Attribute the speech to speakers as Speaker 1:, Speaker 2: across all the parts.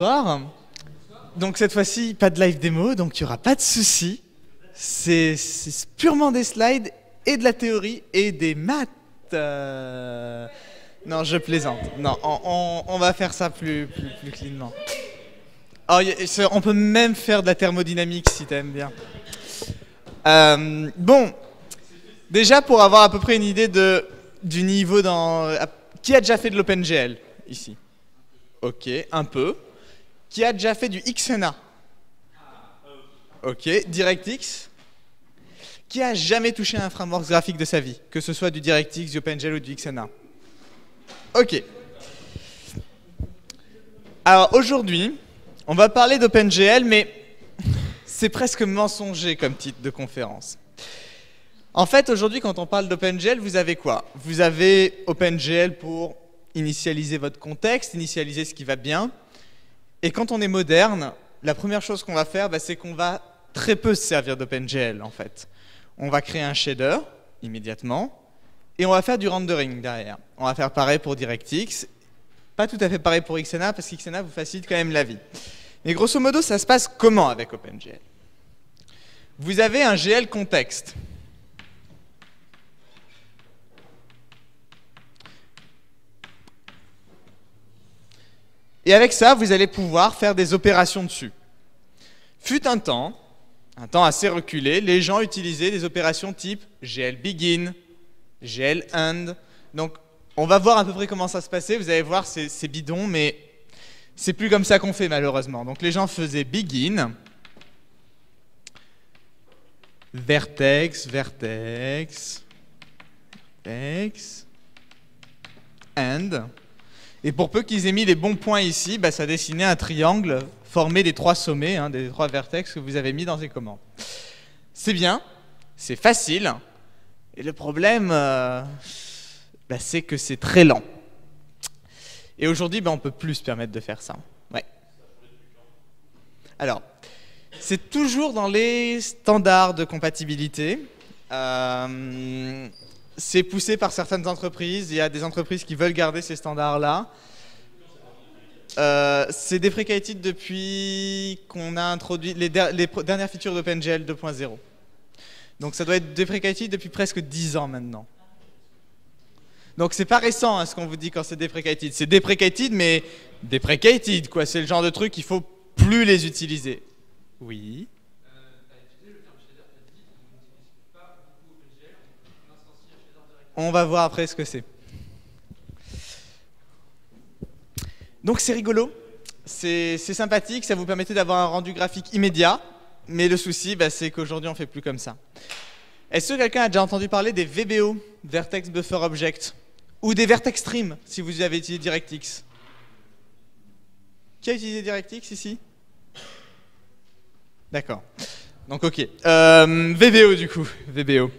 Speaker 1: Bonsoir. Donc cette fois-ci, pas de live démo, donc il n'y aura pas de souci. C'est purement des slides et de la théorie et des maths. Non, je plaisante. Non, on va faire ça plus cleanement. Oh, on peut même faire de la thermodynamique si t'aimes bien. Bon, déjà pour avoir à peu près une idée du niveau dans... Qui a déjà fait de l'OpenGL ici? Ok, un peu. Qui a déjà fait du XNA? Ok, DirectX. Qui a jamais touché à un framework graphique de sa vie? Que ce soit du DirectX, du OpenGL ou du XNA? Ok. Alors aujourd'hui, on va parler d'OpenGL, mais c'est presque mensonger comme titre de conférence. En fait, aujourd'hui, quand on parle d'OpenGL, vous avez quoi? Vous avez OpenGL pour initialiser votre contexte, initialiser ce qui va bien. Et quand on est moderne, la première chose qu'on va faire, c'est qu'on va très peu se servir d'OpenGL, en fait. On va créer un shader, immédiatement, et on va faire du rendering derrière. On va faire pareil pour DirectX, pas tout à fait pareil pour XNA, parce que XNA vous facilite quand même la vie. Mais grosso modo, ça se passe comment avec OpenGL? Vous avez un GL contexte. Et avec ça, vous allez pouvoir faire des opérations dessus. Fut un temps assez reculé, les gens utilisaient des opérations type GL begin, GL end. Donc, on va voir à peu près comment ça se passait. Vous allez voir, c'est bidon, mais c'est plus comme ça qu'on fait malheureusement. Donc, les gens faisaient begin, vertex, vertex, vertex, end. Et pour peu qu'ils aient mis les bons points ici, ça dessinait un triangle formé des trois sommets, des trois vertex que vous avez mis dans les commandes. C'est bien, c'est facile, et le problème, c'est que c'est très lent. Et aujourd'hui, on ne peut plus se permettre de faire ça. Ouais. Alors, c'est toujours dans les standards de compatibilité. C'est poussé par certaines entreprises. Il y a des entreprises qui veulent garder ces standards-là. C'est deprecated depuis qu'on a introduit les dernières features d'OpenGL 2.0. Donc ça doit être deprecated depuis presque 10 ans maintenant. Donc c'est pas récent ce qu'on vous dit quand c'est deprecated. C'est deprecated, mais deprecated, quoi. C'est le genre de truc qu'il faut plus les utiliser. Oui. On va voir après ce que c'est. Donc c'est rigolo, c'est sympathique, ça vous permettait d'avoir un rendu graphique immédiat, mais le souci, c'est qu'aujourd'hui on ne fait plus comme ça. Est-ce que quelqu'un a déjà entendu parler des VBO, Vertex Buffer Object, ou des Vertex Stream, si vous avez utilisé DirectX? Qui a utilisé DirectX ici? D'accord. Donc ok. VBO du coup, VBO.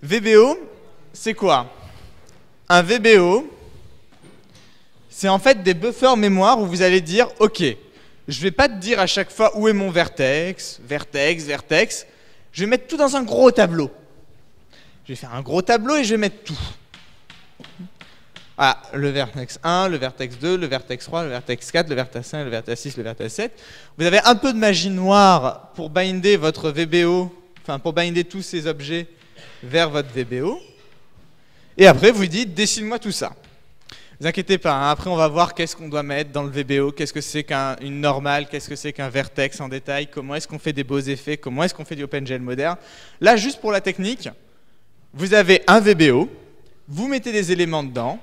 Speaker 1: VBO, c'est quoi? Un VBO, c'est en fait des buffers mémoire où vous allez dire, ok, je ne vais pas te dire à chaque fois où est mon vertex, vertex, vertex. Je vais mettre tout dans un gros tableau. Je vais faire un gros tableau et je vais mettre tout. Voilà, le vertex 1, le vertex 2, le vertex 3, le vertex 4, le vertex 5, le vertex 6, le vertex 7. Vous avez un peu de magie noire pour binder votre VBO, enfin pour binder tous ces objets vers votre VBO. Et après, vous dites, dessine-moi tout ça. Ne vous inquiétez pas, après on va voir qu'est-ce qu'on doit mettre dans le VBO, qu'est-ce que c'est qu'une normale, qu'est-ce que c'est qu'un vertex en détail, comment est-ce qu'on fait des beaux effets, comment est-ce qu'on fait du OpenGL moderne. Là, juste pour la technique, vous avez un VBO, vous mettez des éléments dedans,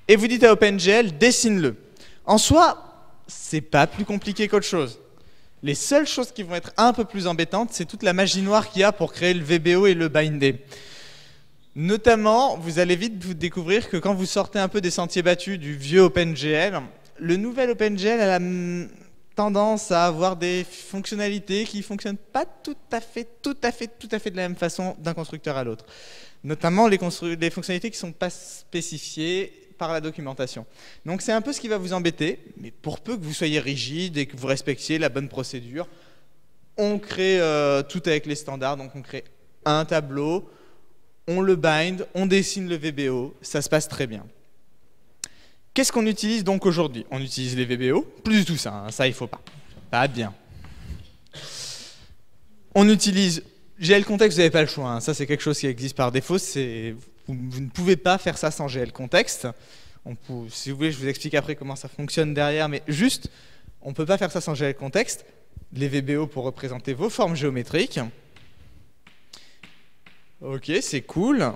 Speaker 1: et vous dites à OpenGL, dessine-le. En soi, c'est pas plus compliqué qu'autre chose. Les seules choses qui vont être un peu plus embêtantes, c'est toute la magie noire qu'il y a pour créer le VBO et le binder. Notamment, vous allez vite vous découvrir que quand vous sortez un peu des sentiers battus du vieux OpenGL, le nouvel OpenGL a la tendance à avoir des fonctionnalités qui ne fonctionnent pas tout à fait de la même façon d'un constructeur à l'autre. Notamment les fonctionnalités qui ne sont pas spécifiées par la documentation. Donc c'est un peu ce qui va vous embêter, mais pour peu que vous soyez rigide et que vous respectiez la bonne procédure, on crée tout avec les standards, donc on crée un tableau, on le bind, on dessine le VBO, ça se passe très bien. Qu'est-ce qu'on utilise donc aujourd'hui? On utilise les VBO, plus du tout ça, hein, ça il faut pas. Pas bien. On utilise GL Context, vous n'avez pas le choix, hein, ça c'est quelque chose qui existe par défaut, vous ne pouvez pas faire ça sans GL Context. Si vous voulez, je vous explique après comment ça fonctionne derrière, mais juste, on ne peut pas faire ça sans GL Context. Les VBO pour représenter vos formes géométriques. Ok, c'est cool.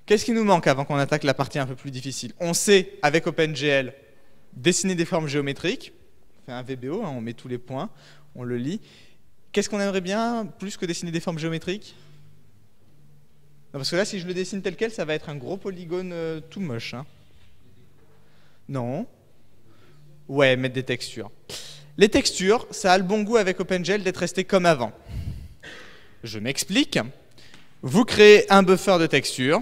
Speaker 1: Qu'est-ce qui nous manque avant qu'on attaque la partie un peu plus difficile? On sait, avec OpenGL, dessiner des formes géométriques. On fait un VBO, hein, on met tous les points, on le lit. Qu'est-ce qu'on aimerait bien, plus que dessiner des formes géométriques? Non, parce que là, si je le dessine tel quel, ça va être un gros polygone tout moche. Hein. Non. Ouais, mettre des textures. Les textures, ça a le bon goût avec OpenGL d'être resté comme avant. Je m'explique. Vous créez un buffer de texture.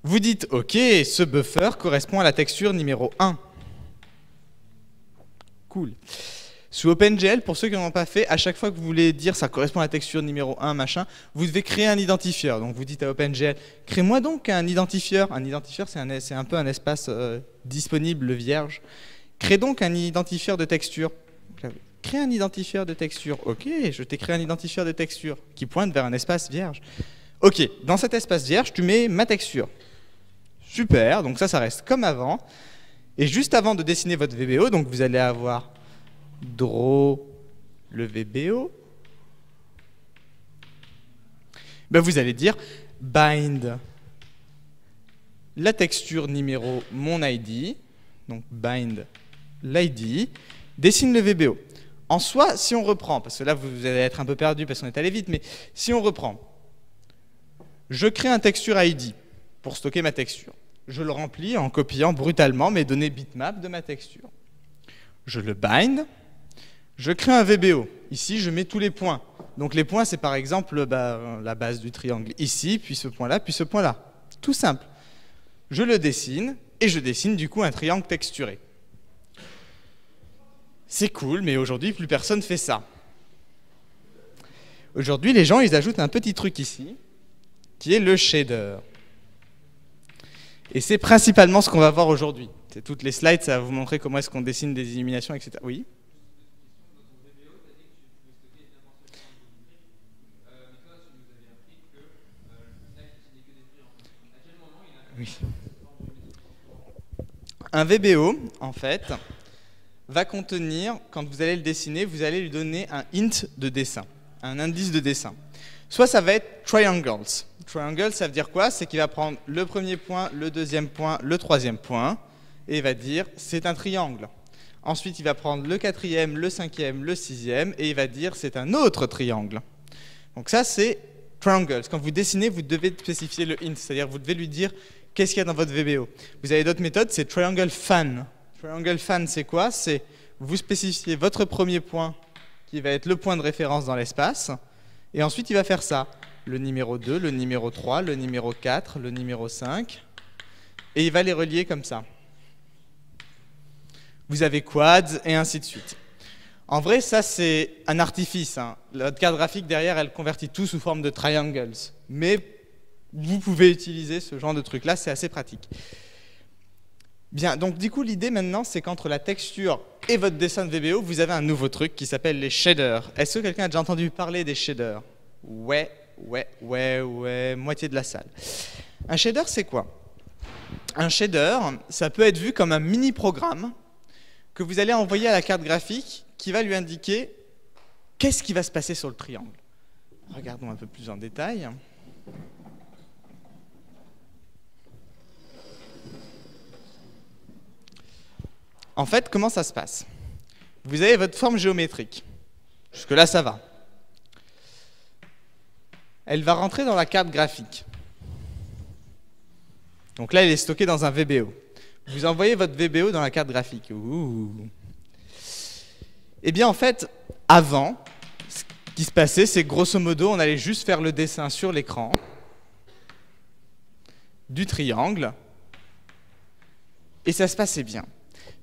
Speaker 1: Vous dites, OK, ce buffer correspond à la texture numéro 1. Cool. Sous OpenGL, pour ceux qui n'en ont pas fait, à chaque fois que vous voulez dire ça correspond à la texture numéro 1, machin, vous devez créer un identifieur. Donc vous dites à OpenGL, crée-moi donc un identifieur. Un identifieur, c'est un peu un espace disponible, vierge. Crée donc un identifieur de texture. Crée un identifieur de texture. OK, je t'ai créé un identifieur de texture qui pointe vers un espace vierge. OK, dans cet espace vierge, tu mets ma texture. Super, donc ça reste comme avant. Et juste avant de dessiner votre VBO, donc vous allez avoir draw le VBO. Ben vous allez dire bind la texture numéro mon ID, donc bind l'ID, dessine le VBO. En soi, si on reprend, parce que là vous allez être un peu perdu parce qu'on est allé vite, mais si on reprend, je crée un texture ID pour stocker ma texture. Je le remplis en copiant brutalement mes données bitmap de ma texture. Je le bind. Je crée un VBO. Ici, je mets tous les points. Donc les points, c'est par exemple la base du triangle ici, puis ce point-là, puis ce point-là. Tout simple. Je le dessine, et je dessine du coup un triangle texturé. C'est cool, mais aujourd'hui, plus personne fait ça. Aujourd'hui, les gens, ils ajoutent un petit truc ici, qui est le shader. Et c'est principalement ce qu'on va voir aujourd'hui. C'est toutes les slides, ça va vous montrer comment est-ce qu'on dessine des illuminations, etc. Oui. Oui. Un VBO, en fait, va contenir, quand vous allez le dessiner, vous allez lui donner un int de dessin, un indice de dessin. Soit ça va être triangles. Triangle, ça veut dire quoi? C'est qu'il va prendre le premier point, le deuxième point, le troisième point, et il va dire c'est un triangle. Ensuite, il va prendre le quatrième, le cinquième, le sixième, et il va dire c'est un autre triangle. Donc ça, c'est triangles. Quand vous dessinez, vous devez spécifier le int, c'est-à-dire vous devez lui dire qu'est-ce qu'il y a dans votre VBO. Vous avez d'autres méthodes, c'est triangle fan. Triangle fan, c'est quoi? C'est vous spécifiez votre premier point, qui va être le point de référence dans l'espace, et ensuite il va faire ça. Le numéro 2, le numéro 3, le numéro 4, le numéro 5, et il va les relier comme ça. Vous avez quads, et ainsi de suite. En vrai, ça c'est un artifice. Hein. Notre carte graphique derrière, elle convertit tout sous forme de triangles. Mais vous pouvez utiliser ce genre de truc-là, c'est assez pratique. Bien, donc du coup, l'idée maintenant, c'est qu'entre la texture et votre dessin de VBO, vous avez un nouveau truc qui s'appelle les shaders. Est-ce que quelqu'un a déjà entendu parler des shaders? Ouais, moitié de la salle. Un shader, c'est quoi? Un shader, ça peut être vu comme un mini-programme que vous allez envoyer à la carte graphique qui va lui indiquer qu'est-ce qui va se passer sur le triangle. Regardons un peu plus en détail. En fait, comment ça se passe? Vous avez votre forme géométrique. Jusque-là, ça va. Elle va rentrer dans la carte graphique. Donc là, elle est stockée dans un VBO. Vous envoyez votre VBO dans la carte graphique. Ouh. Eh bien, en fait, avant, ce qui se passait, c'est que grosso modo, on allait juste faire le dessin sur l'écran du triangle, et ça se passait bien.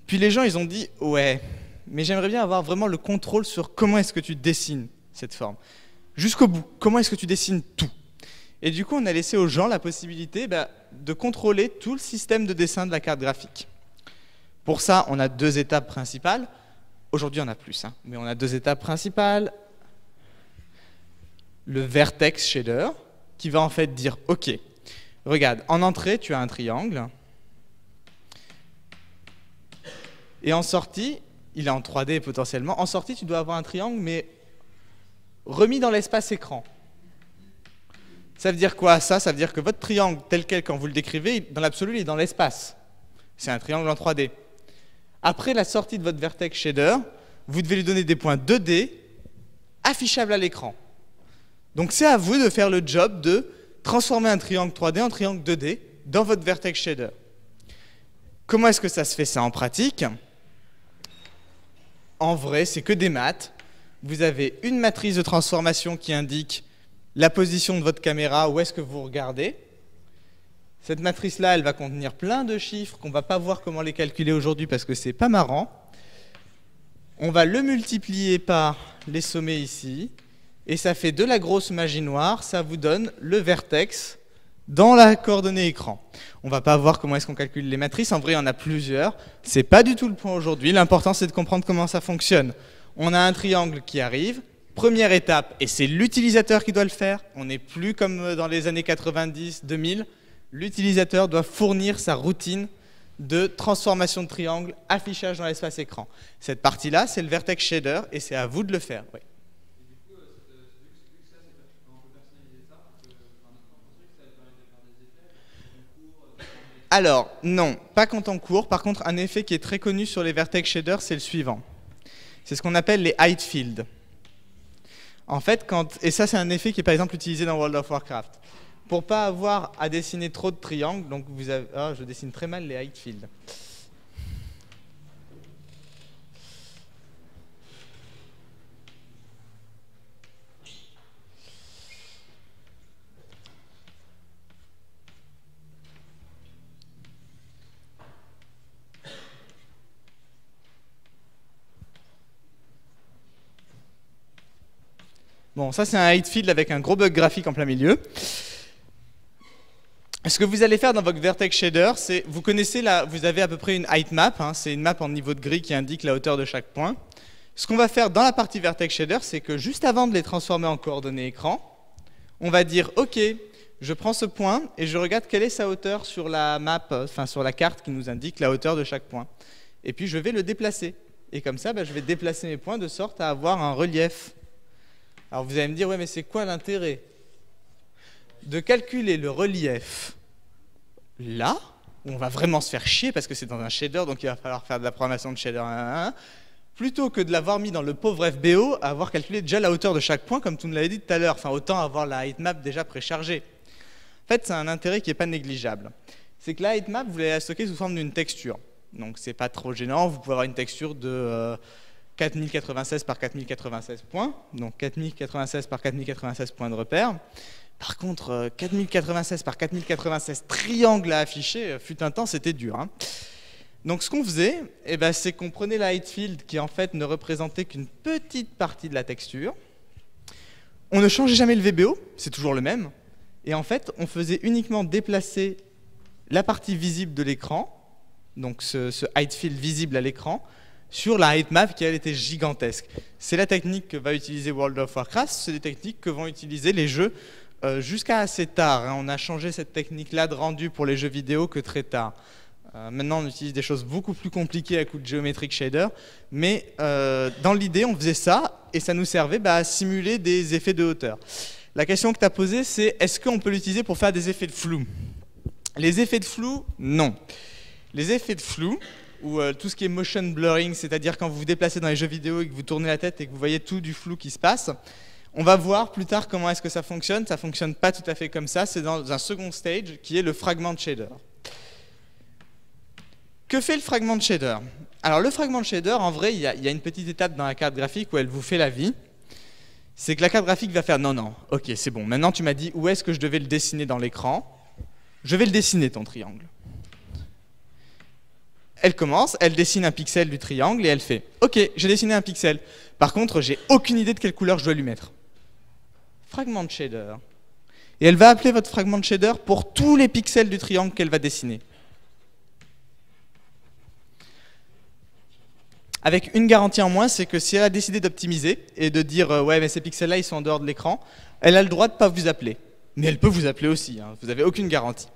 Speaker 1: Puis les gens, ils ont dit, ouais, mais j'aimerais bien avoir vraiment le contrôle sur comment est-ce que tu dessines cette forme. Jusqu'au bout, comment est-ce que tu dessines tout? Et du coup, on a laissé aux gens la possibilité de contrôler tout le système de dessin de la carte graphique. Pour ça, on a deux étapes principales. Aujourd'hui, on a plus, hein, mais on a deux étapes principales. Le vertex shader, qui va en fait dire, OK, regarde, en entrée, tu as un triangle. Et en sortie, il est en 3D potentiellement, en sortie, tu dois avoir un triangle, mais remis dans l'espace écran. Ça veut dire quoi, ça? Ça veut dire que votre triangle, tel quel, quand vous le décrivez, dans l'absolu, il est dans l'espace. C'est un triangle en 3D. Après la sortie de votre vertex shader, vous devez lui donner des points 2D affichables à l'écran. Donc c'est à vous de faire le job de transformer un triangle 3D en triangle 2D dans votre vertex shader. Comment est-ce que ça se fait ça en pratique? En vrai, c'est que des maths. Vous avez une matrice de transformation qui indique la position de votre caméra, où est-ce que vous regardez. Cette matrice-là, elle va contenir plein de chiffres qu'on ne va pas voir comment les calculer aujourd'hui parce que c'est pas marrant. On va le multiplier par les sommets ici, et ça fait de la grosse magie noire, ça vous donne le vertex dans la coordonnée écran. On ne va pas voir comment est-ce qu'on calcule les matrices, en vrai il y en a plusieurs, c'est pas du tout le point aujourd'hui, l'important c'est de comprendre comment ça fonctionne. On a un triangle qui arrive, première étape, et c'est l'utilisateur qui doit le faire, on n'est plus comme dans les années 90-2000, l'utilisateur doit fournir sa routine de transformation de triangle, affichage dans l'espace écran. Cette partie-là, c'est le vertex shader, et c'est à vous de le faire. Oui. Alors, non, pas quand on court. Par contre, un effet qui est très connu sur les vertex shaders, c'est le suivant. C'est ce qu'on appelle les height fields. En fait, et ça, c'est un effet qui est par exemple utilisé dans World of Warcraft. Pour pas avoir à dessiner trop de triangles, donc vous avez, je dessine très mal les height fields. Bon, ça c'est un height field avec un gros bug graphique en plein milieu. Ce que vous allez faire dans votre vertex shader, c'est, vous connaissez vous avez à peu près une height map, hein, c'est une map en niveau de gris qui indique la hauteur de chaque point. Ce qu'on va faire dans la partie vertex shader, c'est que juste avant de les transformer en coordonnées écran, on va dire, OK, je prends ce point et je regarde quelle est sa hauteur sur la map, enfin sur la carte qui nous indique la hauteur de chaque point. Et puis je vais le déplacer. Et comme ça, je vais déplacer mes points de sorte à avoir un relief. Alors vous allez me dire, ouais, mais c'est quoi l'intérêt de calculer le relief là, où on va vraiment se faire chier parce que c'est dans un shader, donc il va falloir faire de la programmation de shader 1, plutôt que de l'avoir mis dans le pauvre FBO, à avoir calculé déjà la hauteur de chaque point, comme tu nous l'avais dit tout à l'heure. Enfin, autant avoir la heightmap déjà préchargée. En fait, c'est un intérêt qui n'est pas négligeable. C'est que la heightmap, vous allez la stocker sous forme d'une texture. Donc c'est pas trop gênant, vous pouvez avoir une texture de 4096 par 4096 points, donc 4096 par 4096 points de repère. Par contre, 4096 par 4096 triangles à afficher, fut un temps, c'était dur. Hein. Donc ce qu'on faisait, c'est qu'on prenait la height field qui en fait ne représentait qu'une petite partie de la texture. On ne changeait jamais le VBO, c'est toujours le même. Et en fait, on faisait uniquement déplacer la partie visible de l'écran, donc ce height field visible à l'écran, sur la heightmap qui, elle, était gigantesque. C'est la technique que va utiliser World of Warcraft, c'est des techniques que vont utiliser les jeux jusqu'à assez tard. Hein. On a changé cette technique-là de rendu pour les jeux vidéo que très tard. Maintenant, on utilise des choses beaucoup plus compliquées à coup de Geometric Shader, mais dans l'idée, on faisait ça, et ça nous servait à simuler des effets de hauteur. La question que tu as posée, c'est est-ce qu'on peut l'utiliser pour faire des effets de flou? Les effets de flou, non. Les effets de flou, ou tout ce qui est motion blurring, c'est-à-dire quand vous vous déplacez dans les jeux vidéo et que vous tournez la tête et que vous voyez tout du flou qui se passe, on va voir plus tard comment est-ce que ça fonctionne. Ça ne fonctionne pas tout à fait comme ça, c'est dans un second stage qui est le fragment shader. Que fait le fragment shader? Alors le fragment shader, en vrai, il y a une petite étape dans la carte graphique où elle vous fait la vie. C'est que la carte graphique va faire non, ok, c'est bon, maintenant tu m'as dit où est-ce que je devais le dessiner dans l'écran. Je vais le dessiner, ton triangle. Elle commence, elle dessine un pixel du triangle et elle fait « Ok, j'ai dessiné un pixel. Par contre, j'ai aucune idée de quelle couleur je dois lui mettre. » Fragment shader. Et elle va appeler votre fragment de shader pour tous les pixels du triangle qu'elle va dessiner. Avec une garantie en moins, c'est que si elle a décidé d'optimiser et de dire ouais mais ces pixels-là ils sont en dehors de l'écran, elle a le droit de ne pas vous appeler. Mais elle peut vous appeler aussi, hein, vous n'avez aucune garantie.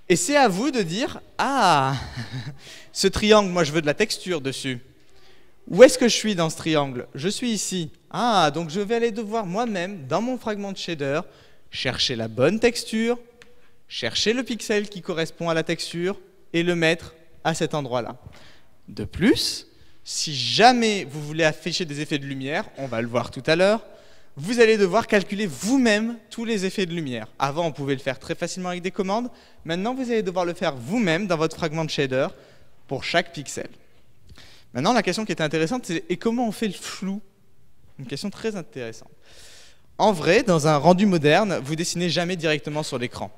Speaker 1: Et c'est à vous de dire ah ce triangle, moi je veux de la texture dessus. Où est-ce que je suis dans ce triangle? Je suis ici. Ah, donc je vais aller devoir moi-même, dans mon fragment de shader, chercher la bonne texture, chercher le pixel qui correspond à la texture et le mettre à cet endroit-là. De plus, si jamais vous voulez afficher des effets de lumière, on va le voir tout à l'heure, vous allez devoir calculer vous-même tous les effets de lumière. Avant, on pouvait le faire très facilement avec des commandes. Maintenant, vous allez devoir le faire vous-même dans votre fragment de shader pour chaque pixel. Maintenant, la question qui était intéressante, c'est et comment on fait le flou? Une question très intéressante. En vrai, dans un rendu moderne, vous dessinez jamais directement sur l'écran.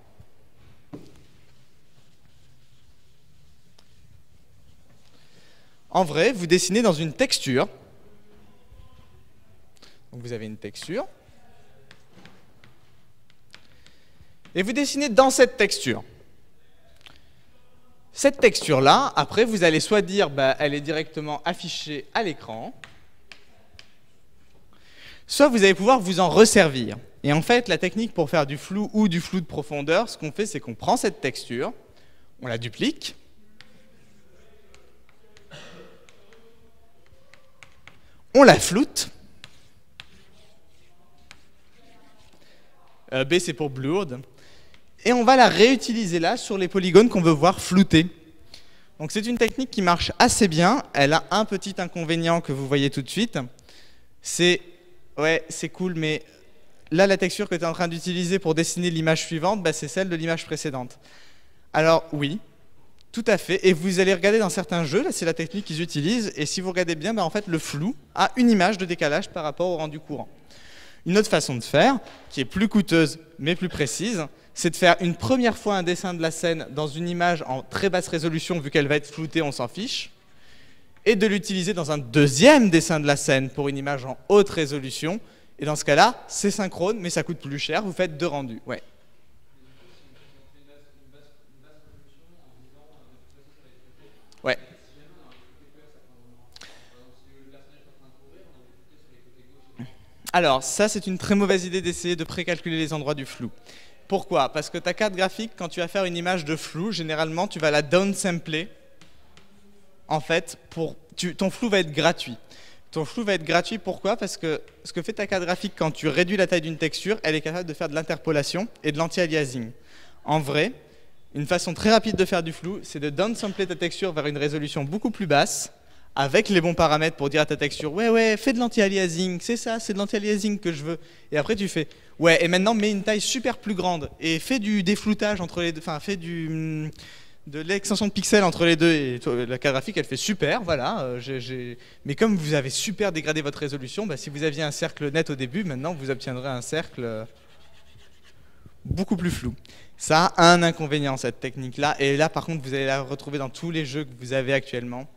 Speaker 1: En vrai, vous dessinez dans une texture. Donc vous avez une texture. Et vous dessinez dans cette texture. Cette texture-là, après, vous allez soit dire bah, elle est directement affichée à l'écran, soit vous allez pouvoir vous en resservir. Et en fait, la technique pour faire du flou ou du flou de profondeur, ce qu'on fait, c'est qu'on prend cette texture, on la duplique, on la floute. B, c'est pour blurred. Et on va la réutiliser là sur les polygones qu'on veut voir floutés. Donc c'est une technique qui marche assez bien. Elle a un petit inconvénient que vous voyez tout de suite. C'est, ouais, c'est cool, mais là, la texture que tu es en train d'utiliser pour dessiner l'image suivante, bah, c'est celle de l'image précédente. Alors oui, tout à fait. Et vous allez regarder dans certains jeux, là c'est la technique qu'ils utilisent, et si vous regardez bien, bah, en fait le flou a une image de décalage par rapport au rendu courant. Une autre façon de faire, qui est plus coûteuse mais plus précise, c'est de faire une première fois un dessin de la scène dans une image en très basse résolution, vu qu'elle va être floutée, on s'en fiche, et de l'utiliser dans un deuxième dessin de la scène pour une image en haute résolution. Et dans ce cas-là, c'est synchrone, mais ça coûte plus cher, vous faites deux rendus. Ouais. Ouais. Alors, ça, c'est une très mauvaise idée d'essayer de précalculer les endroits du flou. Pourquoi? Parce que ta carte graphique, quand tu vas faire une image de flou, généralement, tu vas la downsampler. En fait, ton flou va être gratuit. Ton flou va être gratuit, pourquoi? Parce que ce que fait ta carte graphique quand tu réduis la taille d'une texture, elle est capable de faire de l'interpolation et de l'anti-aliasing. En vrai, une façon très rapide de faire du flou, c'est de downsampler ta texture vers une résolution beaucoup plus basse, avec les bons paramètres pour dire à ta texture ouais, fais de l'anti-aliasing, c'est ça, c'est de l'anti-aliasing que je veux. Et après tu fais ouais, et maintenant mets une taille super plus grande et fais du défloutage entre les deux, enfin fais de l'extension de pixels entre les deux, et la carte graphique elle fait super, voilà. Mais comme vous avez super dégradé votre résolution, bah, si vous aviez un cercle net au début, maintenant vous obtiendrez un cercle beaucoup plus flou. Ça a un inconvénient cette technique-là, et là par contre vous allez la retrouver dans tous les jeux que vous avez actuellement.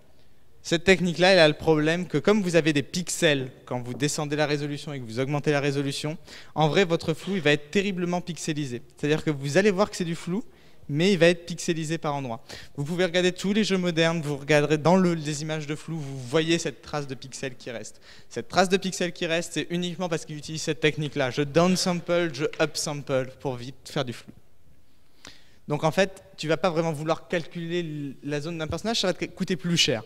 Speaker 1: Cette technique-là, elle a le problème que comme vous avez des pixels quand vous descendez la résolution et que vous augmentez la résolution, en vrai, votre flou il va être terriblement pixelisé. C'est-à-dire que vous allez voir que c'est du flou, mais il va être pixelisé par endroits. Vous pouvez regarder tous les jeux modernes, vous regarderez dans les images de flou, vous voyez cette trace de pixels qui reste. Cette trace de pixels qui reste, c'est uniquement parce qu'ils utilisent cette technique-là. Je downsample, je upsample pour vite faire du flou. Donc en fait, tu ne vas pas vraiment vouloir calculer la zone d'un personnage, ça va te coûter plus cher.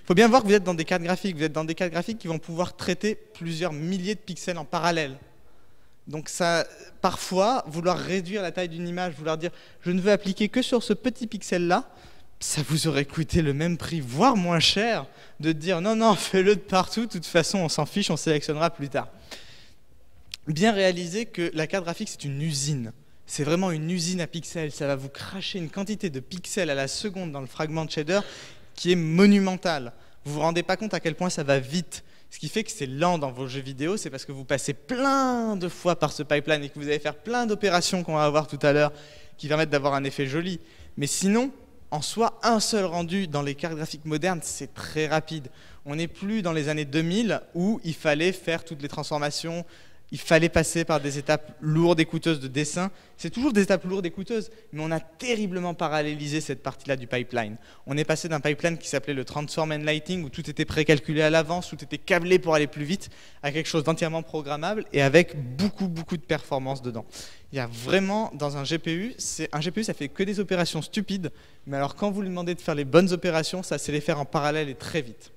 Speaker 1: Il faut bien voir que vous êtes dans des cartes graphiques. Vous êtes dans des cartes graphiques qui vont pouvoir traiter plusieurs milliers de pixels en parallèle. Donc ça, parfois, vouloir réduire la taille d'une image, vouloir dire je ne veux appliquer que sur ce petit pixel-là, ça vous aurait coûté le même prix, voire moins cher, de dire non, fais-le de partout, de toute façon on s'en fiche, on sélectionnera plus tard. Bien réaliser que la carte graphique c'est une usine. C'est vraiment une usine à pixels, ça va vous cracher une quantité de pixels à la seconde dans le fragment de shader qui est monumentale. Vous ne vous rendez pas compte à quel point ça va vite. Ce qui fait que c'est lent dans vos jeux vidéo, c'est parce que vous passez plein de fois par ce pipeline et que vous allez faire plein d'opérations qu'on va voir tout à l'heure qui permettent d'avoir un effet joli. Mais sinon, en soi, un seul rendu dans les cartes graphiques modernes, c'est très rapide. On n'est plus dans les années 2000 où il fallait faire toutes les transformations, Il fallait passer par des étapes lourdes et coûteuses de dessin. C'est toujours des étapes lourdes et coûteuses, mais on a terriblement parallélisé cette partie-là du pipeline. On est passé d'un pipeline qui s'appelait le Transform and Lighting, où tout était précalculé à l'avance, tout était câblé pour aller plus vite, à quelque chose d'entièrement programmable et avec beaucoup de performance dedans. Il y a vraiment, dans un GPU, ça fait que des opérations stupides, mais alors quand vous lui demandez de faire les bonnes opérations, ça sait les faire en parallèle et très vite.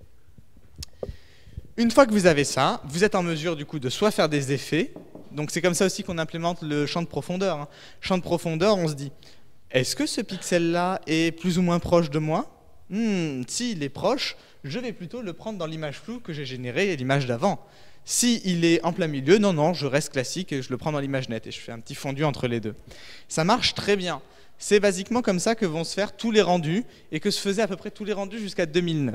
Speaker 1: Une fois que vous avez ça, vous êtes en mesure du coup de soit faire des effets, donc c'est comme ça aussi qu'on implémente le champ de profondeur. Champ de profondeur, on se dit, est-ce que ce pixel-là est plus ou moins proche de moi? S'il est proche, je vais plutôt le prendre dans l'image floue que j'ai générée et l'image d'avant. S'il est en plein milieu, non, je reste classique et je le prends dans l'image nette et je fais un petit fondu entre les deux. Ça marche très bien. C'est basiquement comme ça que vont se faire tous les rendus et que se faisaient à peu près tous les rendus jusqu'à 2009.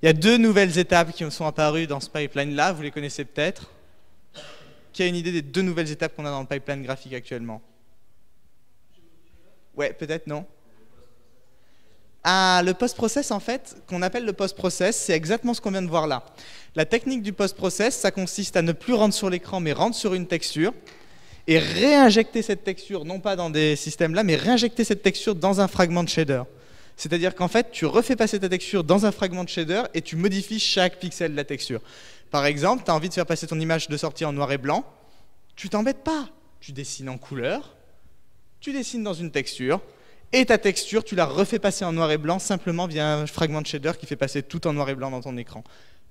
Speaker 1: Il y a 2 nouvelles étapes qui sont apparues dans ce pipeline-là, vous les connaissez peut-être. Qui a une idée des 2 nouvelles étapes qu'on a dans le pipeline graphique actuellement? Ouais, peut-être, non? Ah, le post-process, en fait, qu'on appelle le post-process, c'est exactement ce qu'on vient de voir là. La technique du post-process, ça consiste à ne plus rendre sur l'écran, mais rendre sur une texture, et réinjecter cette texture, non pas dans des systèmes là, mais réinjecter cette texture dans un fragment de shader. C'est-à-dire qu'en fait, tu refais passer ta texture dans un fragment de shader et tu modifies chaque pixel de la texture. Par exemple, tu as envie de faire passer ton image de sortie en noir et blanc, tu t'embêtes pas. Tu dessines en couleur, tu dessines dans une texture, et ta texture, tu la refais passer en noir et blanc simplement via un fragment de shader qui fait passer tout en noir et blanc dans ton écran.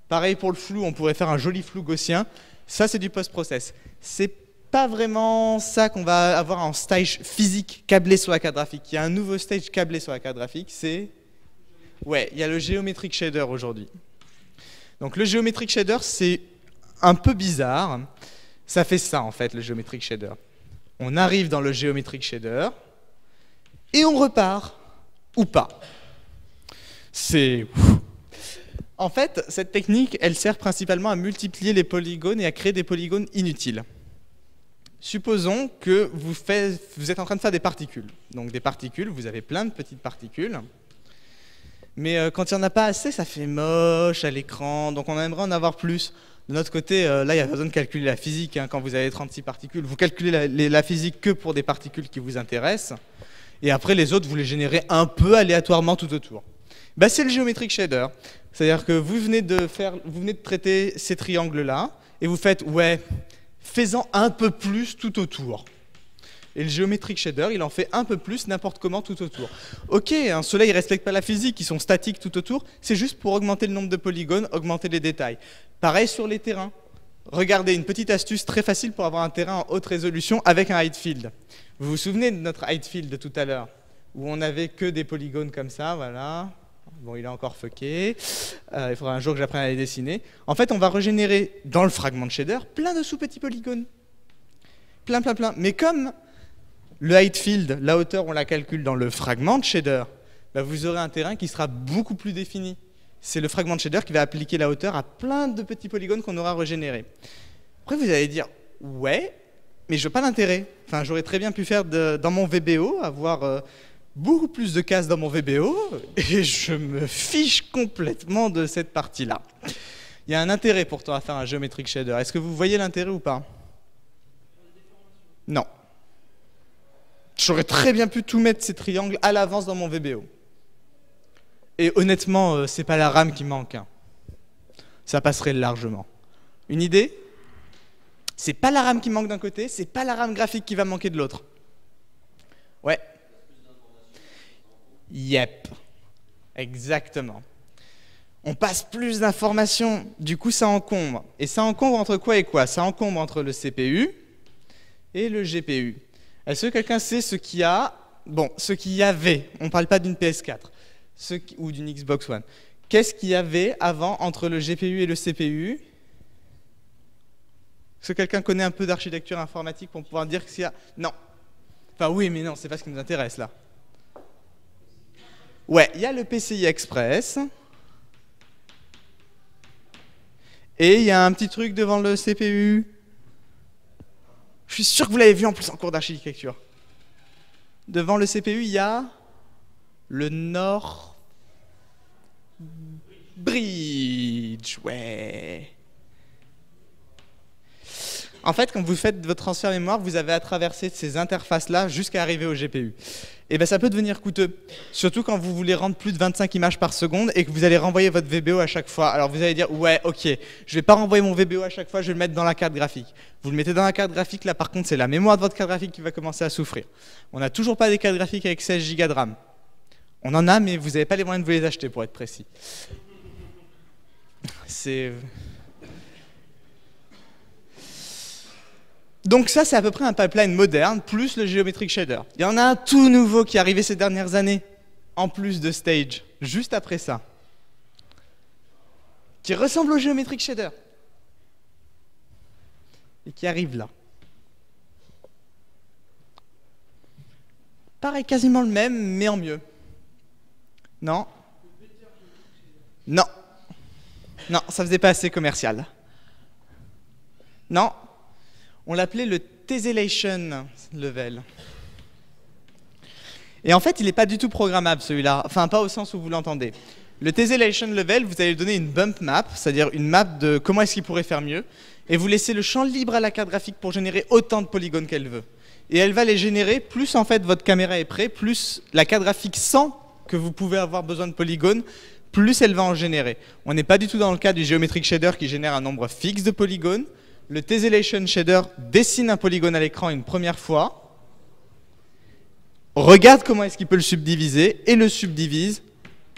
Speaker 1: Pareil pour le flou, on pourrait faire un joli flou gaussien. Ça, c'est du post-process. C'est pas vraiment ça qu'on va avoir en stage physique câblé sur la carte graphique. Il y a un nouveau stage câblé sur la carte graphique, c'est... Ouais, il y a le Geometric Shader aujourd'hui. Donc le Geometric Shader, c'est un peu bizarre. Ça fait ça, en fait, le Geometric Shader. On arrive dans le Geometric Shader et on repart, ou pas. C'est... En fait, cette technique, elle sert principalement à multiplier les polygones et à créer des polygones inutiles. Supposons que vous êtes en train de faire des particules. Donc des particules, vous avez plein de petites particules. Mais quand il n'y en a pas assez, ça fait moche à l'écran. Donc on aimerait en avoir plus. De notre côté, là, il n'y a pas besoin de calculer la physique. Quand vous avez 36 particules, vous calculez la physique que pour des particules qui vous intéressent. Et après, les autres, vous les générez un peu aléatoirement tout autour. Bah, c'est le Geometric Shader. C'est-à-dire que vous venez de traiter ces triangles-là. Et vous faites, ouais, fais-en un peu plus tout autour. Et le Geometric Shader, il en fait un peu plus n'importe comment tout autour. Ok, ceux-là, ils ne respectent pas la physique, ils sont statiques tout autour, c'est juste pour augmenter le nombre de polygones, augmenter les détails. Pareil sur les terrains. Regardez, une petite astuce très facile pour avoir un terrain en haute résolution avec un height field. Vous vous souvenez de notre height field de tout à l'heure, où on n'avait que des polygones comme ça, voilà. Bon, il est encore fucké. Il faudra un jour que j'apprenne à les dessiner. En fait, on va régénérer dans le fragment de shader plein de sous-petits polygones. Plein. Mais comme le height field, la hauteur, on la calcule dans le fragment de shader, bah vous aurez un terrain qui sera beaucoup plus défini. C'est le fragment de shader qui va appliquer la hauteur à plein de petits polygones qu'on aura régénérés. Après, vous allez dire, ouais, mais je n'ai pas d'intérêt. Enfin, j'aurais très bien pu faire dans mon VBO, avoir beaucoup plus de cases dans mon VBO, et je me fiche complètement de cette partie-là. Il y a un intérêt pourtant à faire un Geometric Shader. Est-ce que vous voyez l'intérêt ou pas? Non. J'aurais très bien pu tout mettre ces triangles à l'avance dans mon VBO. Et honnêtement, c'est pas la RAM qui manque. Ça passerait largement. Une idée? C'est pas la RAM qui manque d'un côté, c'est pas la RAM graphique qui va manquer de l'autre. Ouais. Yep. Exactement. On passe plus d'informations, du coup ça encombre. Et ça encombre entre quoi et quoi? Ça encombre entre le CPU et le GPU. Est-ce que quelqu'un sait ce qu'il y a? Bon, ce qu'il y avait, on ne parle pas d'une PS4 ou d'une Xbox One. Qu'est-ce qu'il y avait avant entre le GPU et le CPU? Est-ce que quelqu'un connaît un peu d'architecture informatique pour pouvoir dire qu'il y a... Non. Enfin oui, mais non, c'est pas ce qui nous intéresse là. Ouais, il y a le PCI Express. Et il y a un petit truc devant le CPU. Je suis sûr que vous l'avez vu en plus en cours d'architecture. Devant le CPU, il y a le North Bridge. Ouais. en fait, quand vous faites votre transfert mémoire, vous avez à traverser ces interfaces-là jusqu'à arriver au GPU. Et bien, ça peut devenir coûteux, surtout quand vous voulez rendre plus de 25 images par seconde et que vous allez renvoyer votre VBO à chaque fois. Alors vous allez dire, ouais, ok, je ne vais pas renvoyer mon VBO à chaque fois, je vais le mettre dans la carte graphique. Vous le mettez dans la carte graphique, là par contre, c'est la mémoire de votre carte graphique qui va commencer à souffrir. On n'a toujours pas des cartes graphiques avec 16 Go de RAM. On en a, mais vous n'avez pas les moyens de vous les acheter, pour être précis. Donc ça, c'est à peu près un pipeline moderne, plus le Geometric Shader. Il y en a un tout nouveau qui est arrivé ces dernières années, en plus de Stage, juste après ça, qui ressemble au Geometric Shader, et qui arrive là. Pareil, quasiment le même, mais en mieux. Non? Non. Non, ça faisait pas assez commercial. Non. On l'appelait le Tessellation Level. Et en fait, il n'est pas du tout programmable, celui-là. Enfin, pas au sens où vous l'entendez. Le Tessellation Level, vous allez lui donner une bump map, c'est-à-dire une map de comment est-ce qu'il pourrait faire mieux, et vous laissez le champ libre à la carte graphique pour générer autant de polygones qu'elle veut. Et elle va les générer, plus en fait votre caméra est prête, plus la carte graphique sent que vous pouvez avoir besoin de polygones, plus elle va en générer. On n'est pas du tout dans le cas du Geometric Shader qui génère un nombre fixe de polygones. Le Tessellation Shader dessine un polygone à l'écran une première fois, regarde comment est-ce qu'il peut le subdiviser et le subdivise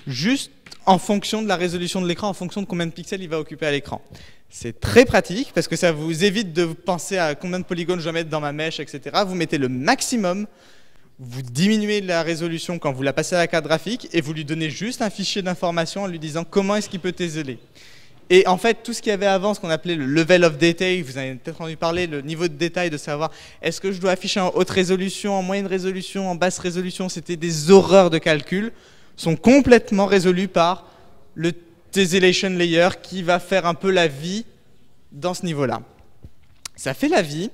Speaker 1: juste en fonction de la résolution de l'écran, en fonction de combien de pixels il va occuper à l'écran. C'est très pratique parce que ça vous évite de penser à combien de polygones je dois mettre dans ma mèche, etc. Vous mettez le maximum, vous diminuez la résolution quand vous la passez à la carte graphique et vous lui donnez juste un fichier d'information en lui disant comment est-ce qu'il peut tesseller. Et en fait, tout ce qu'il y avait avant, ce qu'on appelait le level of detail, vous avez peut-être entendu parler, le niveau de détail de savoir est-ce que je dois afficher en haute résolution, en moyenne résolution, en basse résolution, c'était des horreurs de calcul, sont complètement résolus par le Tessellation Layer qui va faire un peu la vie dans ce niveau-là. Ça fait la vie,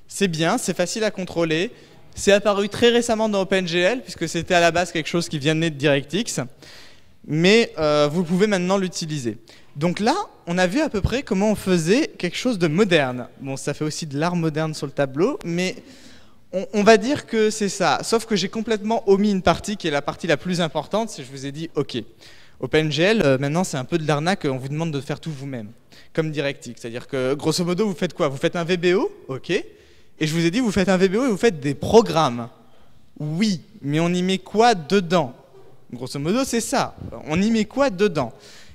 Speaker 1: c'est bien, c'est facile à contrôler, c'est apparu très récemment dans OpenGL, puisque c'était à la base quelque chose qui venait de DirectX, mais vous pouvez maintenant l'utiliser. Donc là, on a vu à peu près comment on faisait quelque chose de moderne. Bon, ça fait aussi de l'art moderne sur le tableau, mais on va dire que c'est ça. Sauf que j'ai complètement omis une partie qui est la partie la plus importante, c'est que je vous ai dit, ok, OpenGL, maintenant c'est un peu de l'arnaque, on vous demande de faire tout vous-même, comme DirectX. C'est-à-dire que, grosso modo, vous faites quoi? Vous faites un VBO, ok, et je vous ai dit, vous faites un VBO et vous faites des programmes. Oui, mais on y met quoi dedans? Grosso modo, c'est ça. On y met quoi dedans?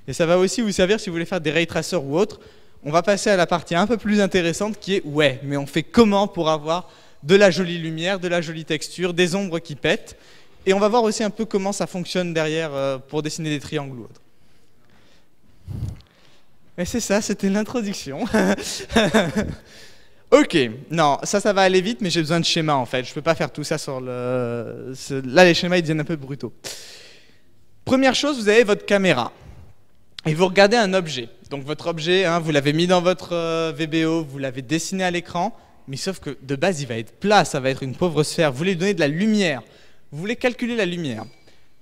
Speaker 1: Et ça va aussi vous servir si vous voulez faire des ray tracers ou autre. On va passer à la partie un peu plus intéressante qui est, ouais, mais on fait comment pour avoir de la jolie lumière, de la jolie texture, des ombres qui pètent. Et on va voir aussi un peu comment ça fonctionne derrière pour dessiner des triangles ou autre. Et c'est ça, c'était l'introduction. Ok, non, ça va aller vite, mais j'ai besoin de schémas en fait. Je ne peux pas faire tout ça sur le... Là, les schémas, ils deviennent un peu brutaux. Première chose, vous avez votre caméra. Et vous regardez un objet. Donc votre objet, hein, vous l'avez mis dans votre VBO, vous l'avez dessiné à l'écran, mais sauf que de base, il va être plat, ça va être une pauvre sphère. Vous voulez lui donner de la lumière. Vous voulez calculer la lumière.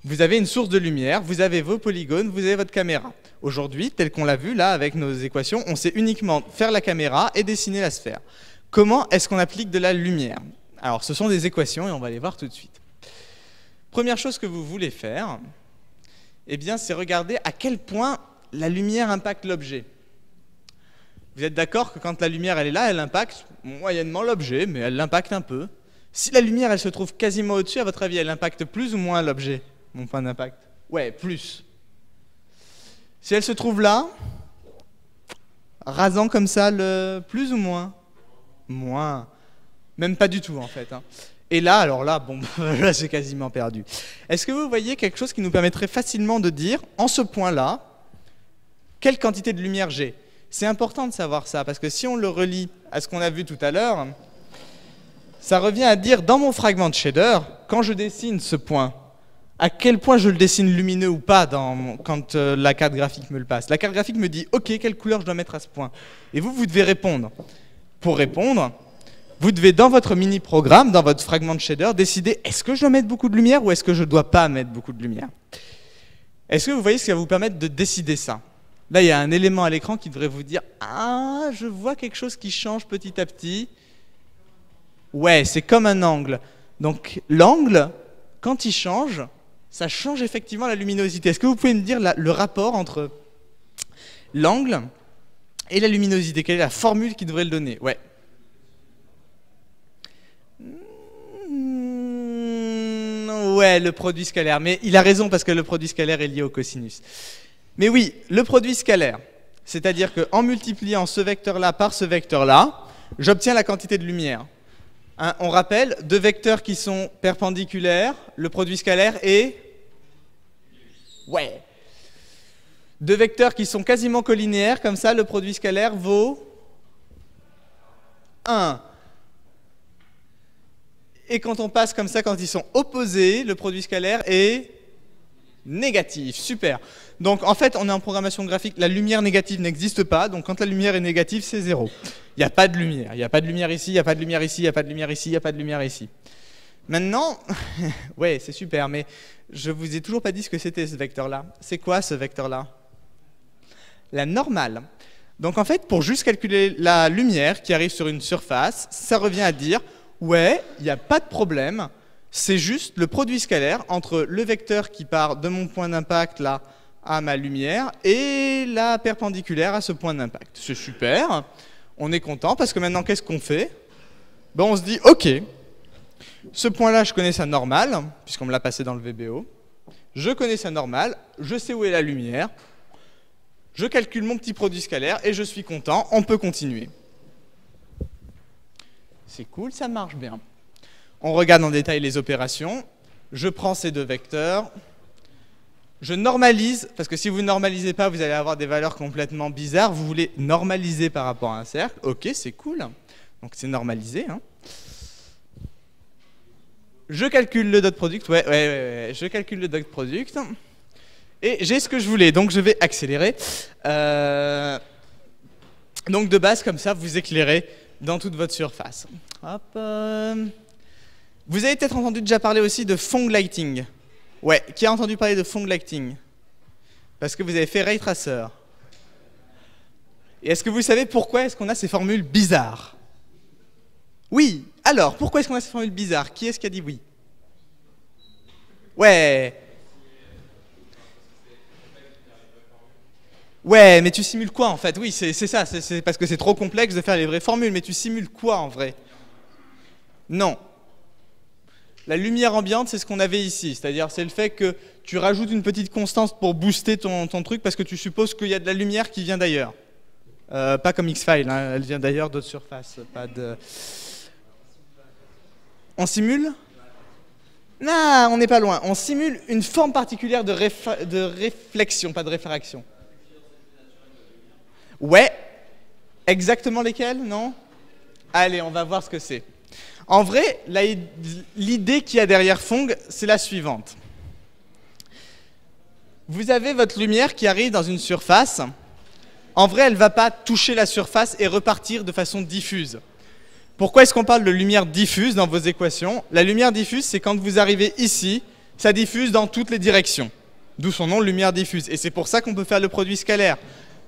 Speaker 1: Vous avez une source de lumière, vous avez vos polygones, vous avez votre caméra. Aujourd'hui, tel qu'on l'a vu là avec nos équations, on sait uniquement faire la caméra et dessiner la sphère. Comment est-ce qu'on applique de la lumière? Alors, ce sont des équations et on va les voir tout de suite. Première chose que vous voulez faire, eh bien, c'est regarder à quel point la lumière impacte l'objet. Vous êtes d'accord que quand la lumière elle est là, elle impacte moyennement l'objet, mais elle l'impacte un peu. Si la lumière elle se trouve quasiment au-dessus, à votre avis, elle impacte plus ou moins l'objet, mon point d'impact? Ouais, plus. Si elle se trouve là, rasant comme ça, le plus ou moins? Moins. Même pas du tout en fait. Hein. Et là, alors là, bon, là j'ai quasiment perdu. Est-ce que vous voyez quelque chose qui nous permettrait facilement de dire, en ce point-là, quelle quantité de lumière j'ai? C'est important de savoir ça, parce que si on le relie à ce qu'on a vu tout à l'heure, ça revient à dire, dans mon fragment de shader, quand je dessine ce point, à quel point je le dessine lumineux ou pas quand la carte graphique me le passe. La carte graphique me dit, ok, quelle couleur je dois mettre à ce point? Et vous devez répondre. Pour répondre, vous devez, dans votre mini-programme, dans votre fragment de shader, décider, est-ce que je dois mettre beaucoup de lumière ou est-ce que je ne dois pas mettre beaucoup de lumière? Est-ce que vous voyez ce qui va vous permettre de décider ça? Là, il y a un élément à l'écran qui devrait vous dire « Ah, je vois quelque chose qui change petit à petit. » Ouais, c'est comme un angle. Donc, l'angle, quand il change, ça change effectivement la luminosité. Est-ce que vous pouvez me dire le rapport entre l'angle et la luminosité? Quelle est la formule qui devrait le donner? Ouais. Ouais, le produit scalaire. Mais il a raison parce que le produit scalaire est lié au cosinus. Mais oui, le produit scalaire, c'est-à-dire qu'en multipliant ce vecteur-là par ce vecteur-là, j'obtiens la quantité de lumière. Hein, on rappelle, deux vecteurs qui sont perpendiculaires, le produit scalaire est... Ouais. Deux vecteurs qui sont quasiment collinéaires, comme ça, le produit scalaire vaut 1. Et quand on passe comme ça, quand ils sont opposés, le produit scalaire est négatif. Super. Donc en fait, on est en programmation graphique, la lumière négative n'existe pas, donc quand la lumière est négative, c'est 0. Il n'y a pas de lumière. Il n'y a pas de lumière ici, il n'y a pas de lumière ici, il n'y a pas de lumière ici, il n'y a pas de lumière ici. Maintenant, ouais, c'est super, mais je vous ai toujours pas dit ce que c'était ce vecteur-là. C'est quoi ce vecteur-là? La normale. Donc en fait, pour juste calculer la lumière qui arrive sur une surface, ça revient à dire, ouais, il n'y a pas de problème, c'est juste le produit scalaire entre le vecteur qui part de mon point d'impact là à ma lumière et la perpendiculaire à ce point d'impact. C'est super, on est content parce que maintenant qu'est-ce qu'on fait? Ben, on se dit, ok, ce point-là je connais sa normale, puisqu'on me l'a passé dans le VBO, je connais sa normale, je sais où est la lumière, je calcule mon petit produit scalaire et je suis content, on peut continuer. C'est cool, ça marche bien. On regarde en détail les opérations. Je prends ces deux vecteurs. Je normalise, parce que si vous ne normalisez pas, vous allez avoir des valeurs complètement bizarres. Vous voulez normaliser par rapport à un cercle. Ok, c'est cool. Donc c'est normalisé. Hein. Je calcule le dot product. Ouais. Je calcule le dot product. Et j'ai ce que je voulais, donc je vais accélérer. Donc de base, comme ça, vous éclairez dans toute votre surface. Hop. Vous avez peut-être entendu déjà parler aussi de Phong lighting. Ouais, qui a entendu parler de Phong lighting? Parce que vous avez fait Ray Tracer. Et est-ce que vous savez pourquoi est-ce qu'on a ces formules bizarres? Oui. Alors, pourquoi est-ce qu'on a ces formules bizarres? Qui est-ce qui a dit oui? Ouais. Ouais, mais tu simules quoi en fait? Oui, c'est ça, c'est parce que c'est trop complexe de faire les vraies formules, mais tu simules quoi en vrai? Non. La lumière ambiante, c'est ce qu'on avait ici, c'est-à-dire c'est le fait que tu rajoutes une petite constante pour booster ton truc parce que tu supposes qu'il y a de la lumière qui vient d'ailleurs. Pas comme X-File, hein, elle vient d'ailleurs d'autres surfaces. Pas de... On simule? Non, on n'est pas loin. On simule une forme particulière de réflexion, pas de réfraction. Ouais, exactement lesquels, non? Allez, on va voir ce que c'est. En vrai, l'idée qu'il y a derrière Phong, c'est la suivante. Vous avez votre lumière qui arrive dans une surface. En vrai, elle ne va pas toucher la surface et repartir de façon diffuse. Pourquoi est-ce qu'on parle de lumière diffuse dans vos équations? La lumière diffuse, c'est quand vous arrivez ici, ça diffuse dans toutes les directions. D'où son nom, lumière diffuse. Et c'est pour ça qu'on peut faire le produit scalaire.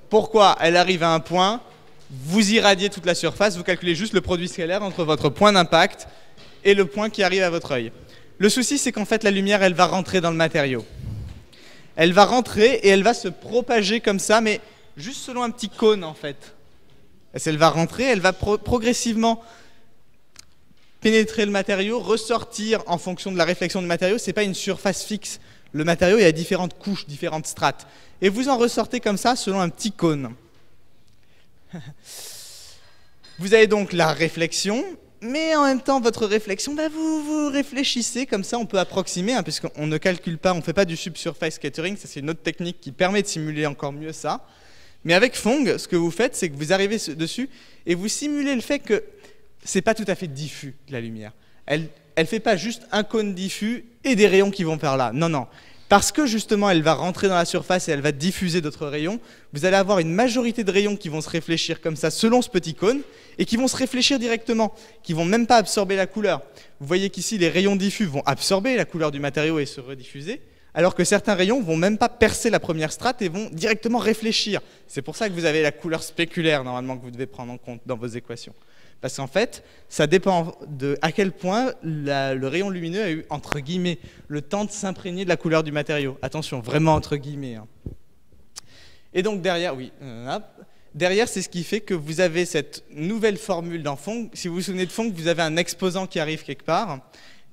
Speaker 1: Pourquoi? Elle arrive à un point, vous irradiez toute la surface, vous calculez juste le produit scalaire entre votre point d'impact et le point qui arrive à votre œil. Le souci, c'est qu'en fait, la lumière, elle va rentrer dans le matériau. Elle va rentrer et elle va se propager comme ça, mais juste selon un petit cône, en fait. Elle va rentrer, elle va progressivement pénétrer le matériau, ressortir en fonction de la réflexion du matériau. Ce n'est pas une surface fixe. Le matériau, il y a différentes couches, différentes strates. Et vous en ressortez comme ça, selon un petit cône. Vous avez donc la réflexion, mais en même temps, votre réflexion, bah vous réfléchissez, comme ça on peut approximer, hein, puisqu'on ne calcule pas, on ne fait pas du subsurface scattering, ça c'est une autre technique qui permet de simuler encore mieux ça. Mais avec Phong, ce que vous faites, c'est que vous arrivez dessus et vous simulez le fait que c'est pas tout à fait diffus, la lumière. Elle fait pas juste un cône diffus et des rayons qui vont par là. Non, non. Parce que justement, elle va rentrer dans la surface et elle va diffuser d'autres rayons, vous allez avoir une majorité de rayons qui vont se réfléchir comme ça selon ce petit cône et qui vont se réfléchir directement, qui vont même pas absorber la couleur. Vous voyez qu'ici, les rayons diffus vont absorber la couleur du matériau et se rediffuser, alors que certains rayons vont même pas percer la première strate et vont directement réfléchir. C'est pour ça que vous avez la couleur spéculaire, normalement, que vous devez prendre en compte dans vos équations. Parce qu'en fait, ça dépend de à quel point le rayon lumineux a eu, entre guillemets, le temps de s'imprégner de la couleur du matériau. Attention, vraiment entre guillemets. Hein. Et donc derrière, oui, derrière, c'est ce qui fait que vous avez cette nouvelle formule dans Phong. Si vous vous souvenez de Phong, vous avez un exposant qui arrive quelque part.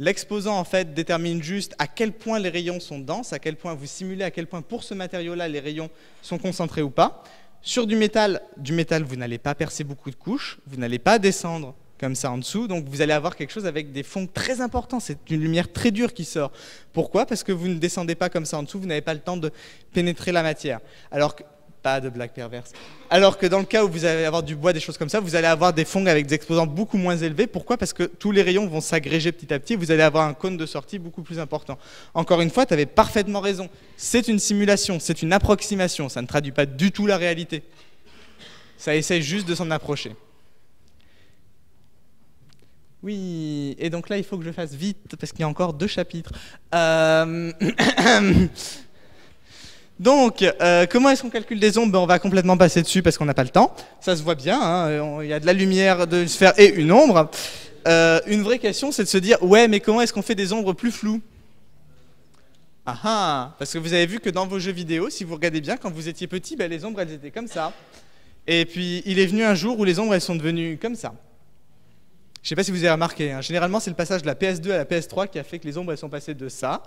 Speaker 1: L'exposant, en fait, détermine juste à quel point les rayons sont denses, à quel point vous simulez, à quel point pour ce matériau-là, les rayons sont concentrés ou pas. Sur du métal, vous n'allez pas percer beaucoup de couches, vous n'allez pas descendre comme ça en dessous, donc vous allez avoir quelque chose avec des fonds très importants, c'est une lumière très dure qui sort. Pourquoi? Parce que vous ne descendez pas comme ça en dessous, vous n'avez pas le temps de pénétrer la matière. Alors que, pas de blague perverse. Alors que dans le cas où vous allez avoir du bois, des choses comme ça, vous allez avoir des fonds avec des exposants beaucoup moins élevés. Pourquoi? Parce que tous les rayons vont s'agréger petit à petit, vous allez avoir un cône de sortie beaucoup plus important. Encore une fois, tu avais parfaitement raison. C'est une simulation, c'est une approximation, ça ne traduit pas du tout la réalité. Ça essaie juste de s'en approcher. Oui, et donc là, il faut que je fasse vite, parce qu'il y a encore 2 chapitres. Donc, comment est-ce qu'on calcule des ombres? On va complètement passer dessus parce qu'on n'a pas le temps. Ça se voit bien, hein, il y a de la lumière de sphère et une ombre. Une vraie question, c'est de se dire, ouais, mais comment est-ce qu'on fait des ombres plus floues? Ah ah, parce que vous avez vu que dans vos jeux vidéo, si vous regardez bien, quand vous étiez petit, ben, les ombres, elles étaient comme ça. Et puis, il est venu un jour où les ombres, elles sont devenues comme ça. Je ne sais pas si vous avez remarqué, hein. Généralement, c'est le passage de la PS2 à la PS3 qui a fait que les ombres, elles sont passées de ça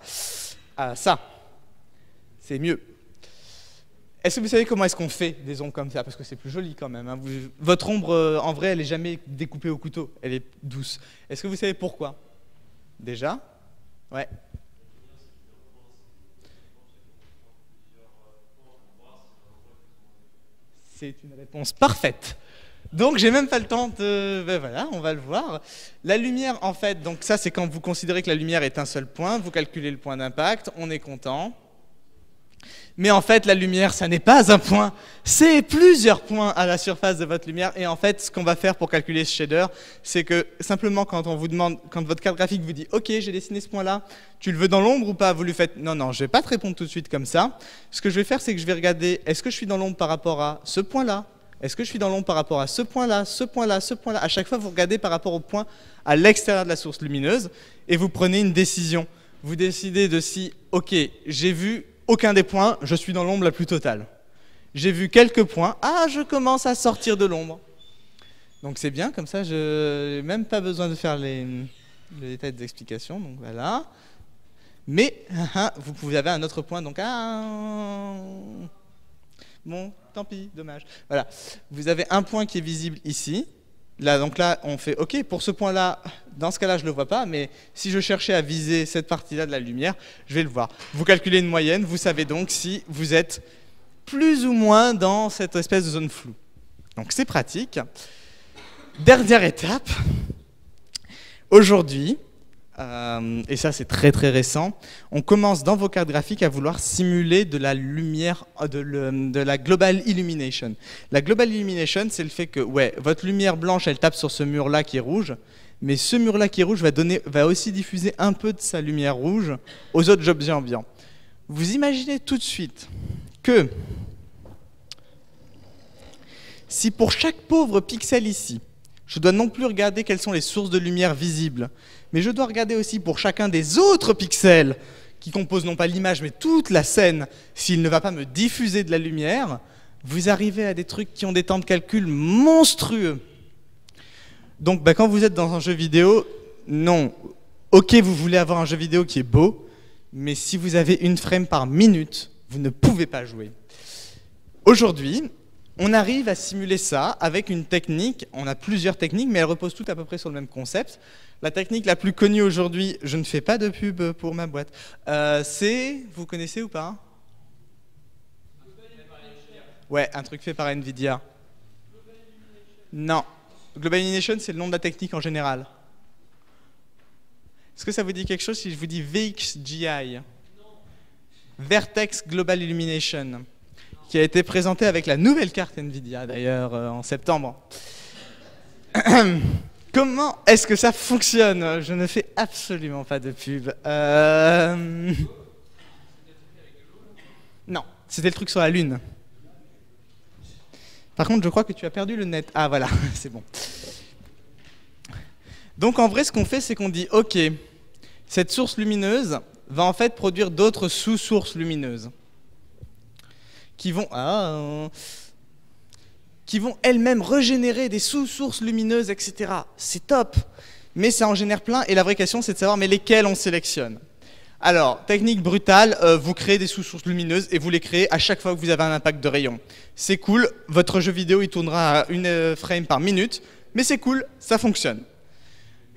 Speaker 1: à ça. C'est mieux. Est-ce que vous savez comment est-ce qu'on fait des ombres comme ça? Parce que c'est plus joli quand même. Hein. Votre ombre, en vrai, elle n'est jamais découpée au couteau. Elle est douce. Est-ce que vous savez pourquoi? Déjà? Ouais. C'est une réponse parfaite. Donc, j'ai même pas le temps de... Ben voilà, on va le voir. La lumière, en fait, donc ça, c'est quand vous considérez que la lumière est un seul point. Vous calculez le point d'impact. On est content. Mais en fait, la lumière, ça n'est pas un point, c'est plusieurs points à la surface de votre lumière. Et en fait, ce qu'on va faire pour calculer ce shader, c'est que simplement quand on vous demande, quand votre carte graphique vous dit « Ok, j'ai dessiné ce point-là, tu le veux dans l'ombre ou pas ?» Vous lui faites « Non, non, je ne vais pas te répondre tout de suite comme ça. Ce que je vais faire, c'est que je vais regarder, est-ce que je suis dans l'ombre par rapport à ce point-là? Est-ce que je suis dans l'ombre par rapport à ce point-là, ce point-là, ce point-là ?» À chaque fois, vous regardez par rapport au point à l'extérieur de la source lumineuse et vous prenez une décision. Vous décidez de si « Ok, j'ai vu aucun des points, je suis dans l'ombre la plus totale. J'ai vu quelques points, ah, je commence à sortir de l'ombre. » Donc c'est bien, comme ça, je n'ai même pas besoin de faire les détails des explications, donc voilà. Mais, vous avez un autre point, donc, bon, tant pis, dommage. Voilà, vous avez un point qui est visible ici. Là, donc là, on fait, ok, pour ce point-là, dans ce cas-là, je ne le vois pas, mais si je cherchais à viser cette partie-là de la lumière, je vais le voir. Vous calculez une moyenne, vous savez donc si vous êtes plus ou moins dans cette espèce de zone floue. Donc c'est pratique. Dernière étape, aujourd'hui, et ça c'est très très récent, on commence dans vos cartes graphiques à vouloir simuler de la lumière, de la global illumination. La global illumination, c'est le fait que ouais, votre lumière blanche elle tape sur ce mur-là qui est rouge, mais ce mur-là qui est rouge va aussi diffuser un peu de sa lumière rouge aux autres objets ambiants. Vous imaginez tout de suite que si pour chaque pauvre pixel ici, je dois non plus regarder quelles sont les sources de lumière visibles, mais je dois regarder aussi pour chacun des autres pixels qui composent non pas l'image, mais toute la scène, s'il ne va pas me diffuser de la lumière, vous arrivez à des trucs qui ont des temps de calcul monstrueux. Donc quand vous êtes dans un jeu vidéo, non. Ok, vous voulez avoir un jeu vidéo qui est beau, mais si vous avez une frame par minute, vous ne pouvez pas jouer. Aujourd'hui, on arrive à simuler ça avec une technique, on a plusieurs techniques, mais elles reposent toutes à peu près sur le même concept. La technique la plus connue aujourd'hui, je ne fais pas de pub pour ma boîte, c'est, vous connaissez ou pas? Ouais, un truc fait par NVIDIA. Non, Global Illumination, c'est le nom de la technique en général. Est-ce que ça vous dit quelque chose si je vous dis VXGI? Vertex Global Illumination, qui a été présenté avec la nouvelle carte NVIDIA, d'ailleurs, en septembre. Comment est-ce que ça fonctionne? Je ne fais absolument pas de pub. C'était le truc sur la Lune. Par contre, je crois que tu as perdu le net. Ah voilà, c'est bon. Donc en vrai, ce qu'on fait, c'est qu'on dit, ok, cette source lumineuse va en fait produire d'autres sous-sources lumineuses qui vont elles-mêmes régénérer des sous-sources lumineuses, etc. C'est top, mais ça en génère plein, et la vraie question, c'est de savoir, mais lesquelles on sélectionne. Alors, technique brutale, vous créez des sous-sources lumineuses et vous les créez à chaque fois que vous avez un impact de rayon. C'est cool, votre jeu vidéo il tournera à 1 frame par minute, mais c'est cool, ça fonctionne.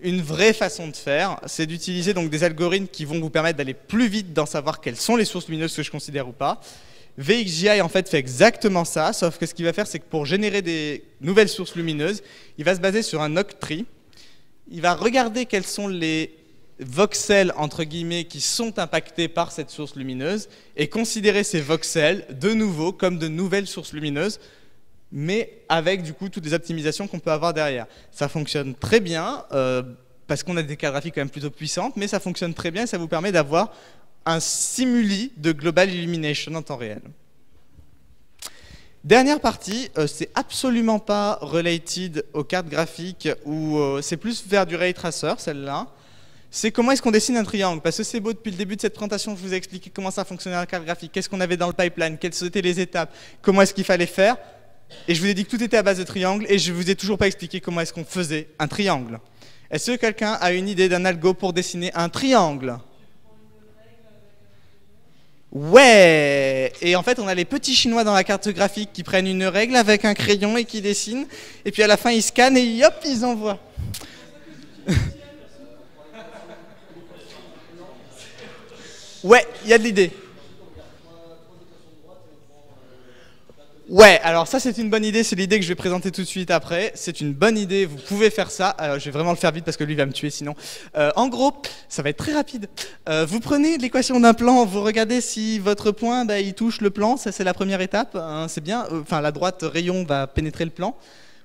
Speaker 1: Une vraie façon de faire, c'est d'utiliser donc des algorithmes qui vont vous permettre d'aller plus vite dans savoir quelles sont les sources lumineuses que je considère ou pas. VXGI en fait fait exactement ça, sauf que ce qu'il va faire, c'est que pour générer des nouvelles sources lumineuses, il va se baser sur un octree. Il va regarder quels sont les voxels, entre guillemets, qui sont impactés par cette source lumineuse et considérer ces voxels de nouveau comme de nouvelles sources lumineuses, mais avec du coup toutes les optimisations qu'on peut avoir derrière. Ça fonctionne très bien, parce qu'on a des cartes graphiques quand même plutôt puissantes, mais ça fonctionne très bien et ça vous permet d'avoir un simuli de Global Illumination en temps réel. Dernière partie, c'est absolument pas related aux cartes graphiques, ou c'est plus vers du ray tracer, celle-là. C'est comment est-ce qu'on dessine un triangle, parce que c'est beau, depuis le début de cette présentation, je vous ai expliqué comment ça fonctionnait la carte graphique, qu'est-ce qu'on avait dans le pipeline, quelles étaient les étapes, comment est-ce qu'il fallait faire. Et je vous ai dit que tout était à base de triangle, et je vous ai toujours pas expliqué comment est-ce qu'on faisait un triangle. Est-ce que quelqu'un a une idée d'un algo pour dessiner un triangle? Ouais! Et en fait, on a les petits Chinois dans la carte graphique qui prennent une règle avec un crayon et qui dessinent, et puis à la fin, ils scannent et hop, ils envoient. Ouais, il y a de l'idée. Ouais, alors ça c'est une bonne idée, c'est l'idée que je vais présenter tout de suite après. C'est une bonne idée, vous pouvez faire ça. Alors, je vais vraiment le faire vite parce que lui va me tuer sinon. En gros, ça va être très rapide. Vous prenez l'équation d'un plan, vous regardez si votre point il touche le plan, ça c'est la première étape, hein, c'est bien. Enfin, la droite rayon va pénétrer le plan.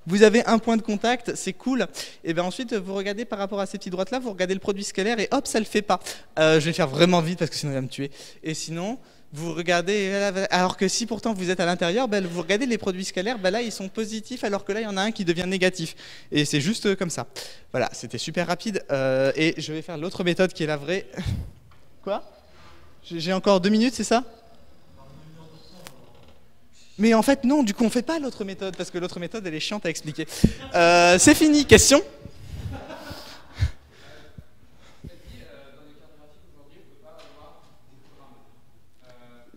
Speaker 1: Vous avez un point de contact, c'est cool. Et bien ensuite, vous regardez par rapport à ces petites droites-là, vous regardez le produit scalaire et hop, ça le fait pas. Je vais faire vraiment vite parce que sinon il va me tuer. Et sinon, vous regardez, alors que si pourtant vous êtes à l'intérieur, vous regardez les produits scalaires, là ils sont positifs, alors que là il y en a un qui devient négatif. Et c'est juste comme ça. Voilà, c'était super rapide. Et je vais faire l'autre méthode qui est la vraie. Quoi? J'ai encore 2 minutes, c'est ça? Mais en fait, non, du coup, on fait pas l'autre méthode, parce que l'autre méthode, elle est chiante à expliquer. C'est fini, question?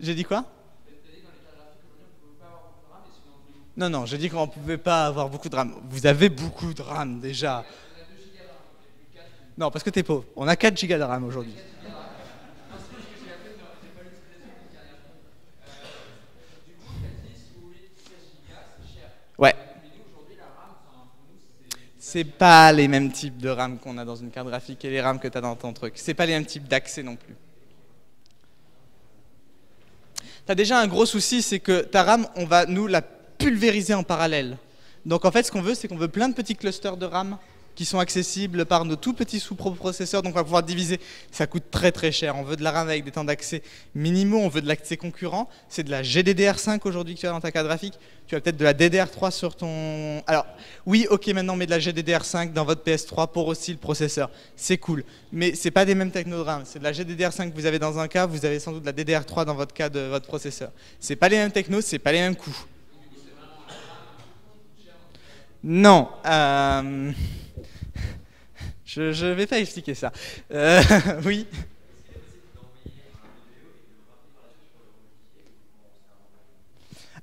Speaker 1: J'ai dit quoi? Non, non, j'ai dit qu'on ne pouvait pas avoir beaucoup de RAM. Vous avez beaucoup de RAM, déjà. Non, parce que t'es pauvre. On a 4 Go de RAM aujourd'hui. Ouais. C'est pas les mêmes types de RAM qu'on a dans une carte graphique et les RAM que tu as dans ton truc. C'est pas les mêmes types d'accès non plus. Tu as déjà un gros souci, c'est que ta RAM, on va nous la pulvériser en parallèle. Donc en fait, ce qu'on veut, c'est qu'on veut plein de petits clusters de RAM qui sont accessibles par nos tout petits sous-processeurs, donc on va pouvoir diviser. Ça coûte très très cher. On veut de la RAM avec des temps d'accès minimaux, on veut de l'accès concurrent. C'est de la GDDR5 aujourd'hui que tu as dans ta carte graphique. Tu as peut-être de la DDR3 sur ton... Alors, oui, ok, maintenant on met de la GDDR5 dans votre PS3 pour aussi le processeur. C'est cool, mais c'est pas des mêmes technos de RAM. C'est de la GDDR5 que vous avez dans un cas, vous avez sans doute de la DDR3 dans votre cas de votre processeur. C'est pas les mêmes technos, c'est pas les mêmes coûts. Non. Je vais pas expliquer ça. Oui.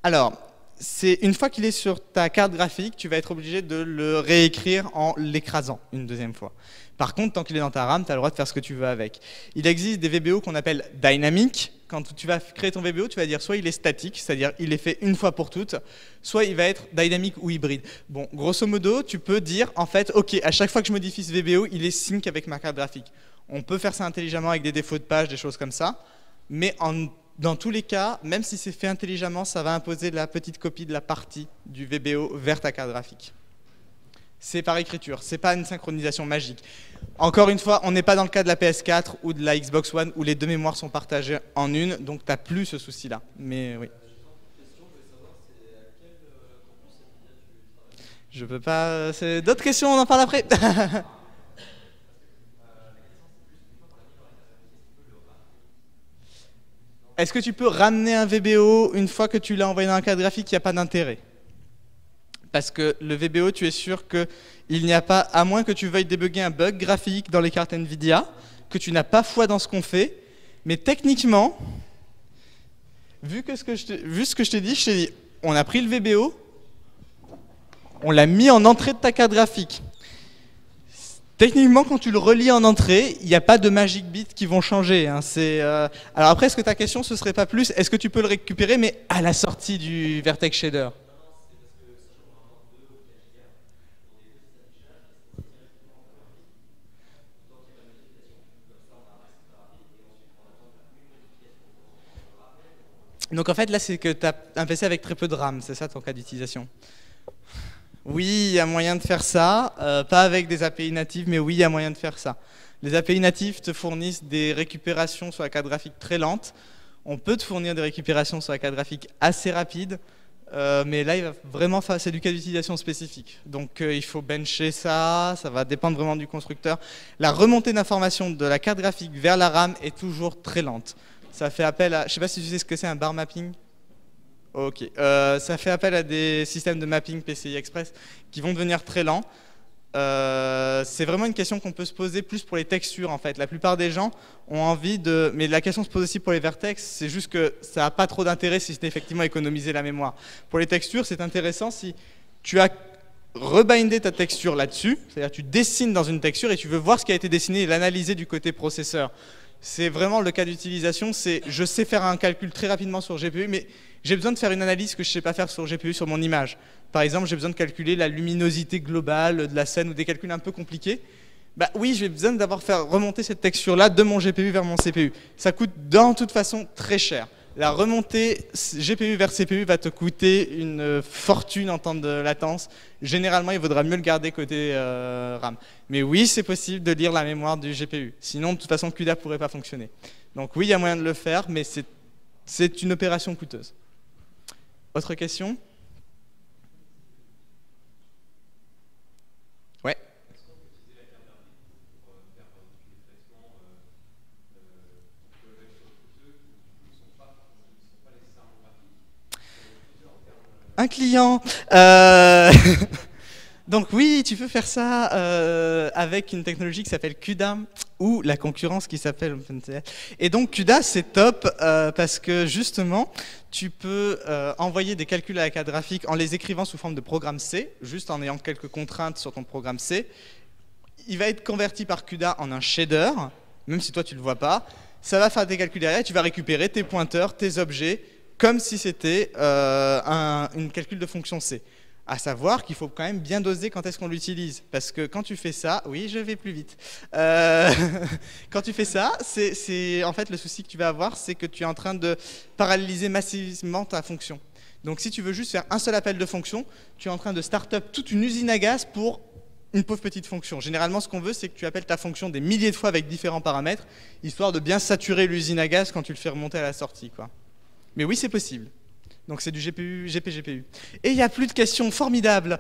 Speaker 1: Alors, c'est une fois qu'il est sur ta carte graphique, tu vas être obligé de le réécrire en l'écrasant une deuxième fois. Par contre, tant qu'il est dans ta RAM, tu as le droit de faire ce que tu veux avec. Il existe des VBO qu'on appelle dynamiques. Quand tu vas créer ton VBO, tu vas dire soit il est statique, c'est-à-dire il est fait une fois pour toutes, soit il va être dynamique ou hybride. Bon, grosso modo, tu peux dire, en fait, ok, à chaque fois que je modifie ce VBO, il est sync avec ma carte graphique. On peut faire ça intelligemment avec des défauts de page, des choses comme ça, mais dans tous les cas, même si c'est fait intelligemment, ça va imposer la petite copie de la partie du VBO vers ta carte graphique. C'est par écriture, c'est pas une synchronisation magique. Encore une fois, on n'est pas dans le cas de la PS4 ou de la Xbox One où les deux mémoires sont partagées en une, donc tu n'as plus ce souci-là. Mais oui. Je peux pas. C'est d'autres questions, on en parle après. Est-ce que tu peux ramener un VBO une fois que tu l'as envoyé dans un cadre graphique? Il n'y a pas d'intérêt. Parce que le VBO, tu es sûr qu'il n'y a pas, à moins que tu veuilles débugger un bug graphique dans les cartes Nvidia, que tu n'as pas foi dans ce qu'on fait, mais techniquement, vu ce que je t'ai dit, on a pris le VBO, on l'a mis en entrée de ta carte graphique. Techniquement, quand tu le relis en entrée, il n'y a pas de magic bits qui vont changer. Hein. Alors après, est-ce que ta question, ce serait pas plus, est-ce que tu peux le récupérer, mais à la sortie du Vertex Shader? Donc en fait, là, c'est que tu as un PC avec très peu de RAM, c'est ça ton cas d'utilisation? Oui, il y a moyen de faire ça, pas avec des API natives, mais oui, il y a moyen de faire ça. Les API natives te fournissent des récupérations sur la carte graphique très lentes. On peut te fournir des récupérations sur la carte graphique assez rapides, mais là, c'est du cas d'utilisation spécifique. Donc il faut bencher ça, ça va dépendre vraiment du constructeur. La remontée d'informations de la carte graphique vers la RAM est toujours très lente. Ça fait appel à, je ne sais pas si tu sais ce que c'est un bar mapping. Ok, ça fait appel à des systèmes de mapping PCI Express qui vont devenir très lents. C'est vraiment une question qu'on peut se poser plus pour les textures en fait. La plupart des gens ont envie de... Mais la question se pose aussi pour les vertex, c'est juste que ça n'a pas trop d'intérêt si c'est effectivement économiser la mémoire. Pour les textures, c'est intéressant si tu as rebindé ta texture là-dessus, c'est-à-dire tu dessines dans une texture et tu veux voir ce qui a été dessiné et l'analyser du côté processeur. C'est vraiment le cas d'utilisation, c'est je sais faire un calcul très rapidement sur GPU, mais j'ai besoin de faire une analyse que je ne sais pas faire sur GPU sur mon image. Par exemple, j'ai besoin de calculer la luminosité globale de la scène ou des calculs un peu compliqués. Bah oui, j'ai besoin d'avoir fait remonter cette texture-là de mon GPU vers mon CPU. Ça coûte de toute façon très cher. La remontée GPU vers CPU va te coûter une fortune en temps de latence. Généralement, il vaudra mieux le garder côté RAM. Mais oui, c'est possible de lire la mémoire du GPU. Sinon, de toute façon, CUDA ne pourrait pas fonctionner. Donc oui, il y a moyen de le faire, mais c'est une opération coûteuse. Autre question? Ouais. Un client. Donc oui, tu peux faire ça avec une technologie qui s'appelle CUDA ou la concurrence qui s'appelle OpenCL. Et donc CUDA, c'est top parce que justement, tu peux envoyer des calculs à la carte graphique en les écrivant sous forme de programme C, juste en ayant quelques contraintes sur ton programme C. Il va être converti par CUDA en un shader, même si toi tu ne le vois pas. Ça va faire des calculs derrière et tu vas récupérer tes pointeurs, tes objets, comme si c'était une calcul de fonction C. À savoir qu'il faut quand même bien doser quand est-ce qu'on l'utilise. Parce que quand tu fais ça, oui, je vais plus vite. Quand tu fais ça, en fait, le souci que tu vas avoir, c'est que tu es en train de paralléliser massivement ta fonction. Donc si tu veux juste faire un seul appel de fonction, tu es en train de start-up toute une usine à gaz pour une pauvre petite fonction. Généralement, ce qu'on veut, c'est que tu appelles ta fonction des milliers de fois avec différents paramètres, histoire de bien saturer l'usine à gaz quand tu le fais remonter à la sortie, quoi. Mais oui, c'est possible. Donc c'est du GPU, GPGPU. Et il n'y a plus de questions formidables.